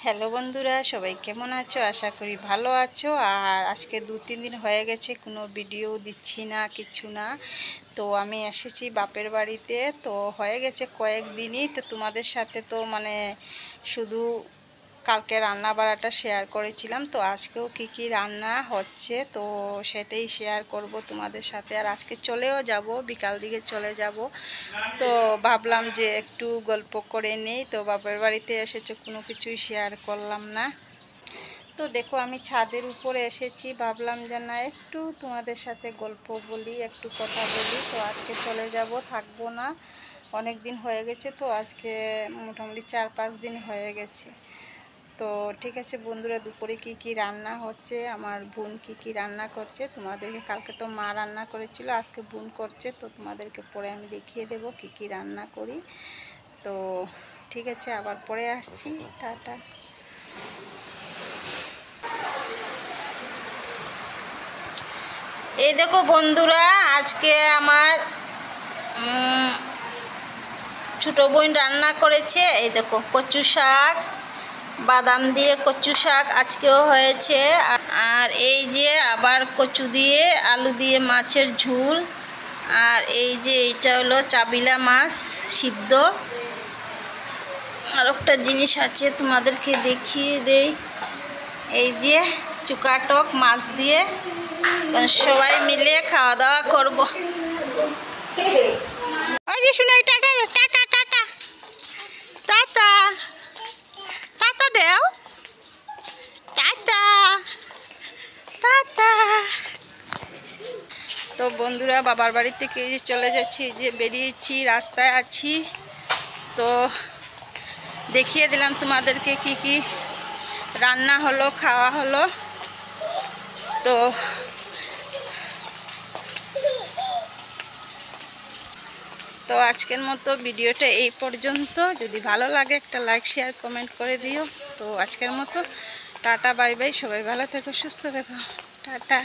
Hello বন্ধুরা, সবাই কেমন আছো? আশা করি ভালো আছো। আর আজকে 2-3 দিন হয়ে গেছে কোনো ভিডিও দিচ্ছি না, কিছু না। তো আমি এসেছি বাপের বাড়িতে, তো হয়ে গেছে কয়েকদিনই। তো তোমাদের সাথে তো শুধু কালকে রান্না বাড়াটা শেয়ার করেছিলাম। তো আজকেও কি রান্না হচ্ছে তো সেটাই শেয়ার করব তোমাদের সাথে। আর আজকে চলেও যাব, বিকাল দিকে চলে যাব। তো ভাবলাম যে একটু গল্প করে নেই। তো বাপের বাড়িতে এসেছে, কোনো কিছুই শেয়ার করলাম না। তো দেখো আমি ছাদের উপরে এসেছি, ভাবলাম যে না একটু তোমাদের সাথে গল্প বলি, একটু কথা বলি। তো আজকে চলে যাব, থাকবো না। অনেক দিন হয়ে গেছে, তো আজকে মোটামুটি 4-5 দিন হয়ে গেছে। তো ঠিক আছে বন্ধুরা, দুপুরে কি রান্না হচ্ছে, আমার বোন কি রান্না করছে তোমাদেরকে, কালকে তো মা রান্না করেছিল, আজকে বোন করছে। তো তোমাদেরকে পরে আমি দেখিয়ে দেব কি রান্না করি। তো ঠিক আছে, আবার পরে আসছি। টাটা। এই দেখো বন্ধুরা, আজকে আমার ছোটো বোন রান্না করেছে। এই দেখো কচু শাক, বাদাম দিয়ে কচু শাক আজকেও হয়েছে। আর এই যে আবার কচু দিয়ে আলু দিয়ে মাছের ঝোল। আর এই যে এটা হলো চাবিলা মাছ সিদ্ধ। আর একটা জিনিস আছে তোমাদেরকে দেখিয়ে দেই, এই যে চুকাটক মাছ দিয়ে সবাই মিলে খাওয়া দাওয়া করবো। ওই যে শুনে tata tata tata tata tata দেও, টাটা টাটা। তো বন্ধুরা, বাবার বাড়ি থেকে চলে যাচ্ছি, যে বেরিয়েছি, রাস্তায় আছি। তো দেখিয়ে দিলাম তোমাদেরকে কি রান্না হলো, খাওয়া হলো। তো আজকের মতো ভিডিওটা এই পর্যন্ত। যদি ভালো লাগে একটা লাইক শেয়ার কমেন্ট করে দিও। তো আজকের মতো টাটা, বাই বাই। সবাই ভালো থেকো, সুস্থ থেকো, টাটা।